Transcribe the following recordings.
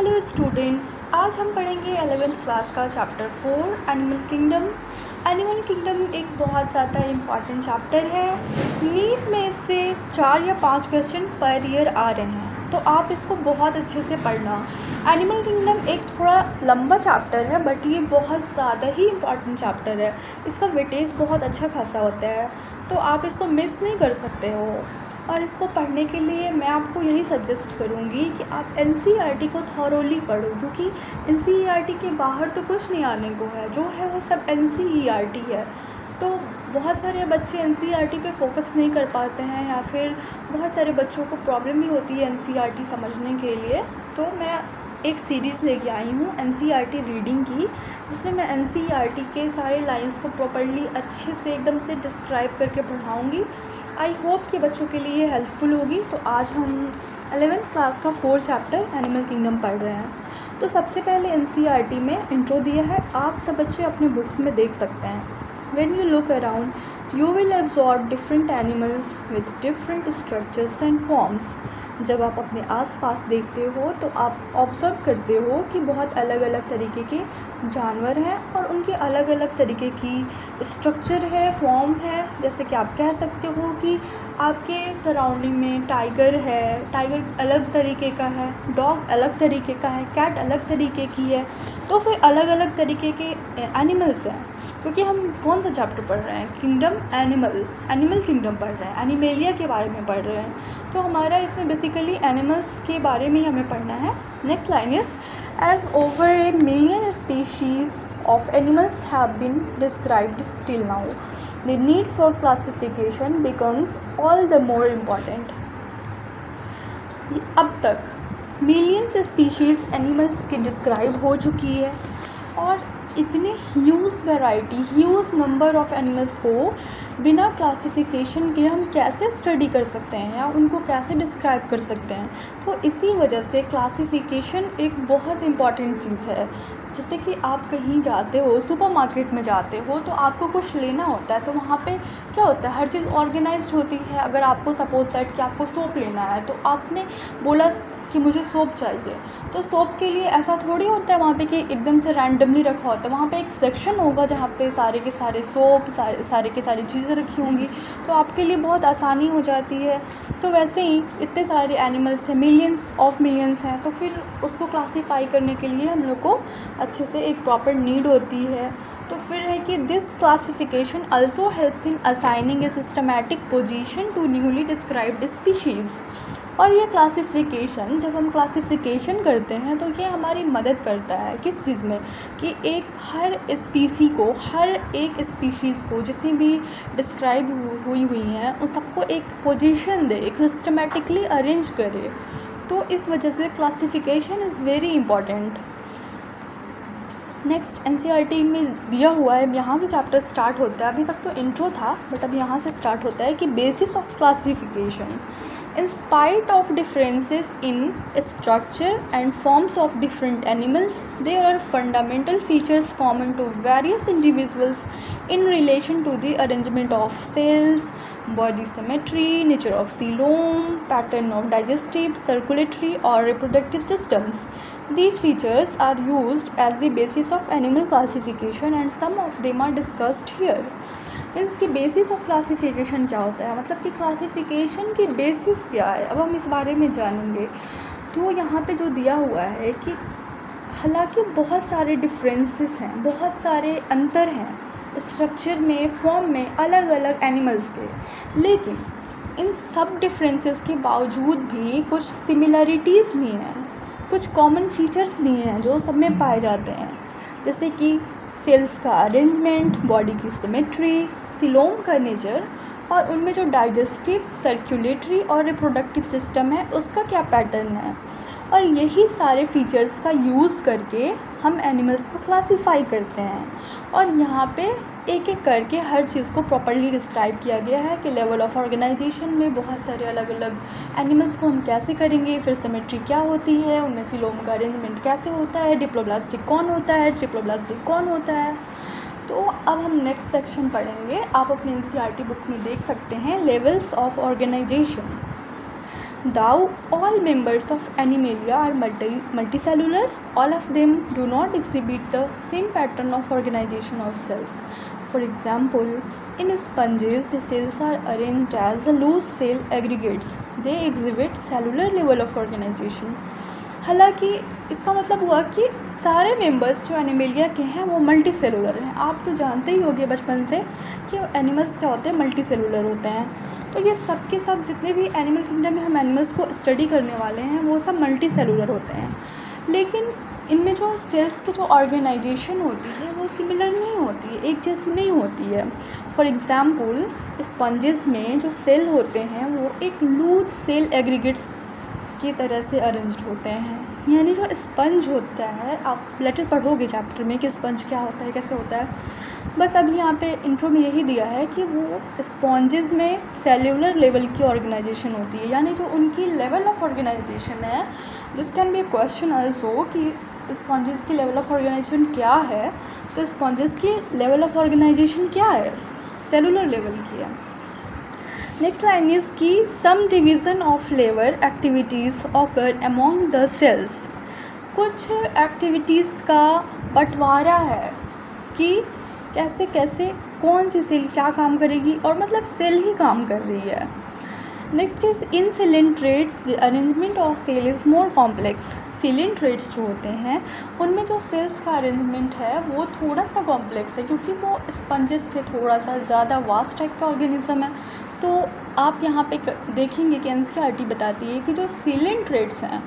Hello students, आज हम पढ़ेंगे 11th क्लास का chapter 4 animal kingdom. Animal kingdom एक बहुत ज़्यादा इम्पॉर्टेंट चैप्टर है। नीट में इससे 4 या 5 क्वेश्चन पर ईयर आ रहे हैं, तो आप इसको बहुत अच्छे से पढ़ना। एनिमल किंगडम एक थोड़ा लंबा चैप्टर है, बट ये बहुत ज़्यादा ही इम्पॉर्टेंट चैप्टर है। इसका वेटेज बहुत अच्छा खासा होता है, तो आप इसको मिस नहीं कर सकते हो। और इसको पढ़ने के लिए मैं आपको यही सजेस्ट करूँगी कि आप एनसीईआरटी को थॉरोली पढ़ो, क्योंकि एनसीईआरटी के बाहर तो कुछ नहीं आने को है, जो है वो सब एनसीईआरटी है। तो बहुत सारे बच्चे एनसीईआरटी पे फोकस नहीं कर पाते हैं, या फिर बहुत सारे बच्चों को प्रॉब्लम भी होती है एनसीईआरटी समझने के लिए। तो मैं एक सीरीज़ लेके आई हूँ एनसीईआरटी रीडिंग की, जिसमें मैं एनसीईआरटी के सारे लाइंस को प्रॉपर्ली अच्छे से एकदम से डिस्क्राइब करके पढ़ाऊँगी। आई होप कि बच्चों के लिए हेल्पफुल होगी। तो आज हम 11th क्लास का 4th चैप्टर एनिमल किंगडम पढ़ रहे हैं। तो सबसे पहले एनसीईआरटी में इंट्रो दिया है, आप सब बच्चे अपने बुक्स में देख सकते हैं। When you look around you will absorb different animals with different structures and forms. जब आप अपने आसपास देखते हो तो आप ऑब्ज़र्व करते हो कि बहुत अलग अलग तरीके के जानवर हैं और उनके अलग अलग तरीके की स्ट्रक्चर है, फॉर्म है। जैसे कि आप कह सकते हो कि आपके सराउंडिंग में टाइगर है, टाइगर अलग तरीके का है, डॉग अलग तरीके का है, कैट अलग तरीके की है। तो फिर अलग अलग तरीके के एनिमल्स हैं, क्योंकि हम कौन सा चैप्टर पढ़ रहे हैं, किंगडम एनिमल किंगडम पढ़ रहे हैं, एनिमेलिया के बारे में पढ़ रहे हैं। तो हमारा इसमें बेसिकली एनिमल्स के बारे में ही हमें पढ़ना है। Next line is as over a million species of animals have been described till now, the need for classification becomes all the more important. अब तक मिलियंस स्पीशीज़ एनिमल्स की डिस्क्राइब हो चुकी है, और इतने huge variety, huge number of animals को बिना क्लासिफिकेशन के हम कैसे स्टडी कर सकते हैं या उनको कैसे डिस्क्राइब कर सकते हैं। तो इसी वजह से क्लासिफिकेशन एक बहुत इम्पॉर्टेंट चीज़ है। जैसे कि आप कहीं जाते हो, सुपरमार्केट में जाते हो, तो आपको कुछ लेना होता है, तो वहाँ पे क्या होता है, हर चीज़ ऑर्गेनाइज्ड होती है। अगर आपको सपोज दैट कि आपको सोप लेना है, तो आपने बोला कि मुझे सोप चाहिए, तो सोप के लिए ऐसा थोड़ी होता है वहाँ पे कि एकदम से रैंडमली रखा होता है। वहाँ पे एक सेक्शन होगा जहाँ पे सारे के सारे सोप, सारे के सारी चीज़ें रखी होंगी, तो आपके लिए बहुत आसानी हो जाती है। तो वैसे ही इतने सारे एनिमल्स हैं, मिलियंस ऑफ मिलियंस हैं, तो फिर उसको क्लासीफाई करने के लिए हम लोग को अच्छे से एक प्रॉपर नीड होती है। तो फिर है कि this classification also helps in assigning a systematic position to newly described species. और ये क्लासिफिकेशन, जब हम क्लासिफिकेशन करते हैं तो ये हमारी मदद करता है किस चीज़ में, कि एक हर स्पीसी को, हर एक स्पीशीज़ को जितनी भी डिस्क्राइब हुई हैं उन सबको एक पोजीशन दे, एक सिस्टमेटिकली अरेंज करे। तो इस वजह से classification is very important. Next NCERT में दिया हुआ है, यहाँ से चैप्टर स्टार्ट होता है। अभी तक तो इंट्रो था, बट अब यहाँ से स्टार्ट होता है कि basis of classification. In spite of differences in structure and forms of different animals, there are fundamental features common to various individuals in relation to the arrangement of cells, body symmetry, nature of coelom, pattern of digestive, circulatory or reproductive systems. These features are used as the basis of animal classification and some of them are discussed here. इसकी basis of classification क्या होता है, मतलब कि classification की basis क्या है, अब हम इस बारे में जानेंगे। तो यहाँ पे जो दिया हुआ है कि हालांकि बहुत सारे डिफरेंसेस हैं, बहुत सारे अंतर हैं स्ट्रक्चर में, फॉर्म में, अलग अलग एनिमल्स के, लेकिन इन सब डिफरेंसेस के बावजूद भी कुछ सिमिलरिटीज़ भी हैं, कुछ कॉमन फीचर्स भी हैं जो सब में पाए जाते हैं। जैसे कि सेल्स का अरेंजमेंट, बॉडी की सिमेट्री, सीलोम का नेचर, और उनमें जो डाइजेस्टिव, सर्कुलेटरी और रिप्रोडक्टिव सिस्टम है उसका क्या पैटर्न है। और यही सारे फीचर्स का यूज़ करके हम एनिमल्स को क्लासीफाई करते हैं, और यहाँ पे एक एक करके हर चीज़ को प्रॉपर्ली डिस्क्राइब किया गया है कि लेवल ऑफ ऑर्गेनाइजेशन में बहुत सारे अलग अलग एनिमल्स को हम कैसे करेंगे, फिर सिमेट्री क्या होती है, उनमें सीलोम का अरेंजमेंट कैसे होता है, डिप्लोब्लास्टिक कौन होता है, ट्रिप्लोब्लास्टिक कौन होता है। तो अब हम नेक्स्ट सेक्शन पढ़ेंगे, आप अपने एनसीईआरटी बुक में देख सकते हैं, levels of organisation. Though all members of Animalia are multicellular, all of them do not exhibit the same pattern of organization of cells. For example, in sponges, the cells are arranged as loose cell aggregates. They exhibit cellular level of organization. हालांकि इसका मतलब हुआ कि सारे members जो animalia के हैं वो मल्टी सेलुलर हैं। आप तो जानते ही होंगे बचपन से कि एनिमल्स क्या होते हैं, मल्टी सेलुलर होते हैं। तो ये सब के सब जितने भी एनिमल किंगडम में हम एनिमल्स को स्टडी करने वाले हैं वो सब मल्टी सेलुलर होते हैं, लेकिन इनमें जो सेल्स की जो ऑर्गेनाइजेशन होती है वो सिमिलर नहीं होती है, एक जैसी नहीं होती है। फॉर एग्ज़ाम्पल, स्पंजेस में जो सेल होते हैं वो एक लूज सेल एग्रीगेट्स की तरह से अरेंज्ड होते हैं। यानी जो स्पंज होता है, आप लेटर पढ़ोगे चैप्टर में कि स्पंज क्या होता है, कैसे होता है। बस अभी यहाँ पे इंट्रो में यही दिया है कि वो स्पॉन्जेस में सेल्यूलर लेवल की ऑर्गेनाइजेशन होती है, यानी जो उनकी लेवल ऑफ ऑर्गेनाइजेशन है। This can be A question also कि स्पॉन्जेस की लेवल ऑफ ऑर्गेनाइजेशन क्या है। तो स्पॉन्जेस की लेवल ऑफ ऑर्गेनाइजेशन क्या है, सेलुलर लेवल की है। नेक्स्ट लाइन इज कि some division of labour activities occur among the cells. कुछ एक्टिविटीज़ का बंटवारा है कि कैसे कैसे कौन सी सेल क्या काम करेगी, और मतलब सेल ही काम कर रही है। Next is in coelenterates the arrangement of cell is more complex. Coelenterates जो होते हैं उनमें जो सेल्स का अरेंजमेंट है वो थोड़ा सा कॉम्प्लेक्स है, क्योंकि वो स्पंजेस से थोड़ा सा ज़्यादा वास्ट टाइप का ऑर्गेनिज्म है। तो आप यहाँ पे देखेंगे कि एनसीईआरटी बताती है कि जो सिलेंट्रेट्स हैं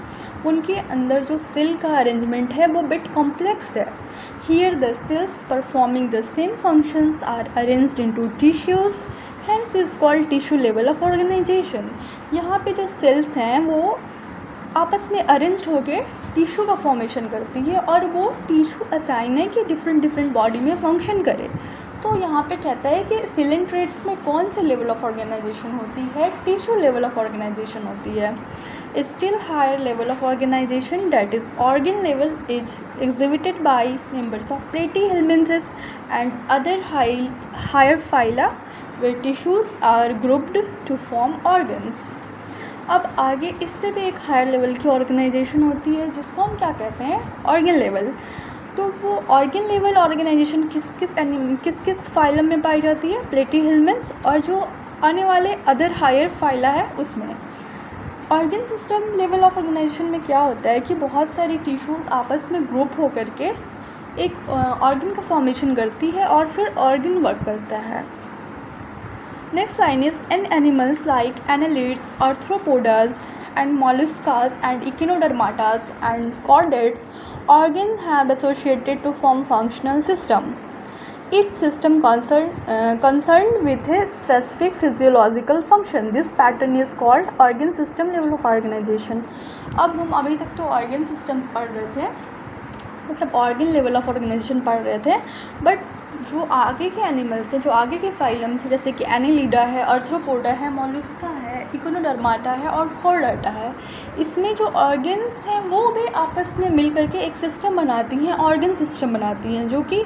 उनके अंदर जो सेल का अरेंजमेंट है वो बिट कॉम्प्लेक्स है। Here the cells performing the same functions are arranged into tissues, hence is called tissue level of organisation. यहाँ पे जो सेल्स हैं वो आपस में अरेंज्ड होकर टिश्यू का फॉर्मेशन करती है, और वो टिश्यू असाइन है कि डिफरेंट बॉडी में फंक्शन करे। तो यहाँ पे कहता है कि सिलेंट्रेट्स में कौन से लेवल ऑफ ऑर्गेनाइजेशन होती है, टिश्यू लेवल ऑफ ऑर्गेनाइजेशन होती है। Still higher level of organisation that is organ level is exhibited by members of platyhelminthes and other higher phyla where tissues are grouped to form organs. अब आगे इससे भी एक higher level की organisation होती है जिसको हम क्या कहते हैं, ऑर्गन लेवल। तो वो ऑर्गन लेवल ऑर्गेनाइजेशन किस किस फाइलम में पाई जाती है, प्लेटीहेल्मिन्थ्स, और जो आने वाले अदर हायर फाइला है उसमें। Organ system level of organisation में क्या होता है कि बहुत सारी टिश्यूज़ आपस में ग्रुप होकर के एक ऑर्गन का फॉर्मेशन करती है और फिर ऑर्गन वर्क करता है। Next line is in animals like annelids, arthropods and molluscas and echinodermatas and chordates, organs have associated to form functional system. Each system concerned with a specific physiological function. This pattern is called organ system level of organization. अब हम अभी तक तो organ system पढ़ रहे थे, मतलब organ level of organisation पढ़ रहे थे, बट जो आगे के एनिमल्स हैं, जो आगे के फाइलम्स हैं, जैसे कि एनेलिडा है, आर्थ्रोपोडा है, मोलस्का है, इकोनोडर्माटा है और चॉर्डाटा है, इसमें जो ऑर्गन्स हैं वो भी आपस में मिल करके एक सिस्टम बनाती हैं, ऑर्गन सिस्टम बनाती हैं, जो कि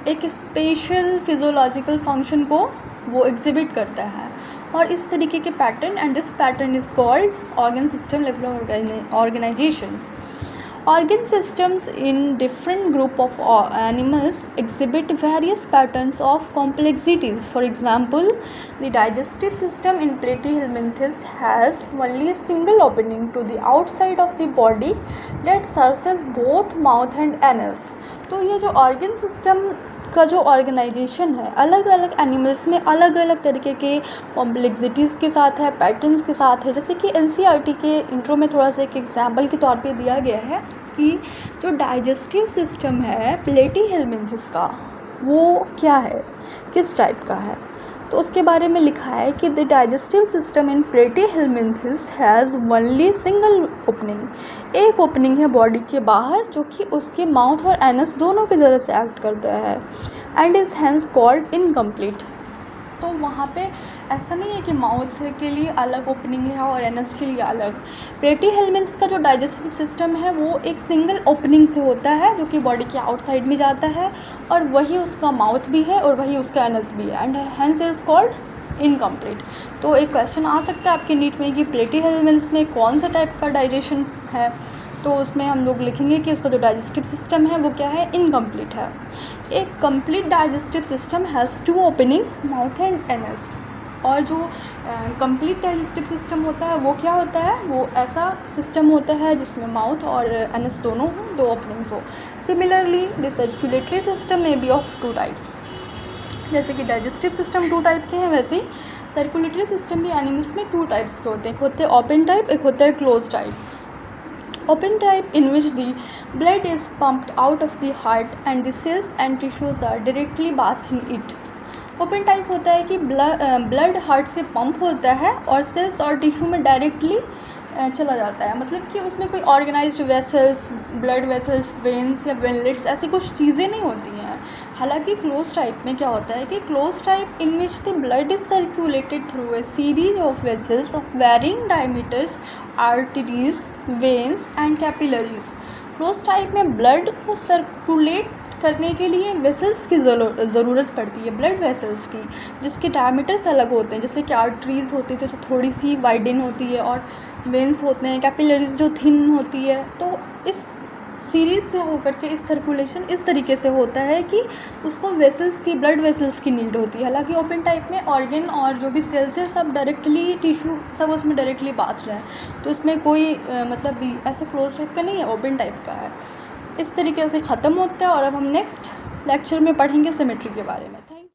एक स्पेशल फिजियोलॉजिकल फंक्शन को वो एग्जिबिट करता है। और इस तरीके के pattern, and this pattern is called organ system level of organisation. Organ systems in different group of animals exhibit various patterns of complexities. For example, the digestive system in Platyhelminthes has only a single opening to the outside of the body that serves as both mouth and anus. तो ये जो organ system का जो organisation है अलग अलग animals में अलग अलग तरीके के कॉम्प्लेक्सिटीज़ के साथ है, पैटर्न्स के साथ है। जैसे कि एनसीईआरटी के इंट्रो में थोड़ा सा एक एग्जांपल के तौर पे दिया गया है कि जो डाइजेस्टिव सिस्टम है प्लेटीहेल्मिन्थेस का वो क्या है, किस टाइप का है। तो उसके बारे में लिखा है कि the digestive system in Platyhelminthes has only single opening, एक ओपनिंग है बॉडी के बाहर जो कि उसके माउथ और एनस दोनों के ज़रिए से एक्ट करता है, and is hence called incomplete. तो वहाँ पे ऐसा नहीं है कि माउथ के लिए अलग ओपनिंग है और एनस के लिए अलग। प्लेटीहेल्मिन्थेस का जो डाइजेस्टिव सिस्टम है वो एक सिंगल ओपनिंग से होता है जो कि बॉडी के आउटसाइड में जाता है, और वही उसका माउथ भी है और वही उसका एनस भी है, and hence is called incomplete. तो एक क्वेश्चन आ सकता है आपके नीट में कि प्लेटिहेल्मिन्ट्स में कौन सा टाइप का डाइजेशन है, तो उसमें हम लोग लिखेंगे कि उसका जो डाइजेस्टिव सिस्टम है वो क्या है, इनकम्प्लीट है। एक complete digestive system has 2 opening, mouth and anus. और जो कंप्लीट डाइजेस्टिव सिस्टम होता है वो क्या होता है, वो ऐसा सिस्टम होता है जिसमें माउथ और एनस दोनों हो, 2 ओपनिंग्स हो। सिमिलरली द सर्कुलेटरी सिस्टम में बी ऑफ 2 टाइप्स। जैसे कि डाइजेस्टिव सिस्टम 2 टाइप के हैं, वैसे ही सर्कुलेटरी सिस्टम भी एनिमल्स में 2 टाइप्स के होते हैं। एक होते हैं ओपन टाइप, एक होता है close type. Open type in which the blood is pumped out of the heart and the cells and tissues are directly bathing it. Open type होता है कि ब्लड हार्ट से पंप होता है और सेल्स और टिश्यू में डायरेक्टली चला जाता है, मतलब कि उसमें कोई organised vessels, blood vessels, veins या वेनलेट्स ऐसी कुछ चीज़ें नहीं होती हैं। हालांकि क्लोज टाइप में क्या होता है कि close type in which the blood is circulated through a series of vessels of varying diameters, arteries, veins and capillaries. Close type में ब्लड को सर्कुलेट करने के लिए वेसल्स की ज़रूरत पड़ती है, ब्लड वेसल्स की, जिसके डायमीटर्स अलग होते हैं। जैसे कि आर्टरीज होती है जो थोड़ी सी वाइडन होती है, और वेन्स होते हैं, कैपिलरीज जो थिन होती है। तो इस सीरीज से होकर के इस सर्कुलेशन इस तरीके से होता है कि उसको वेसल्स की, ब्लड वेसल्स की नीड होती है। हालांकि ओपन टाइप में ऑर्गन और जो भी सेल्स है सब डायरेक्टली, टिश्यू सब उसमें डायरेक्टली बाथ रहे हैं, तो इसमें कोई मतलब ऐसे क्लोज टाइप का नहीं है, ओपन टाइप का है। इस तरीके से ख़त्म होता है। और अब हम नेक्स्ट लेक्चर में पढ़ेंगे सिमेट्री के बारे में।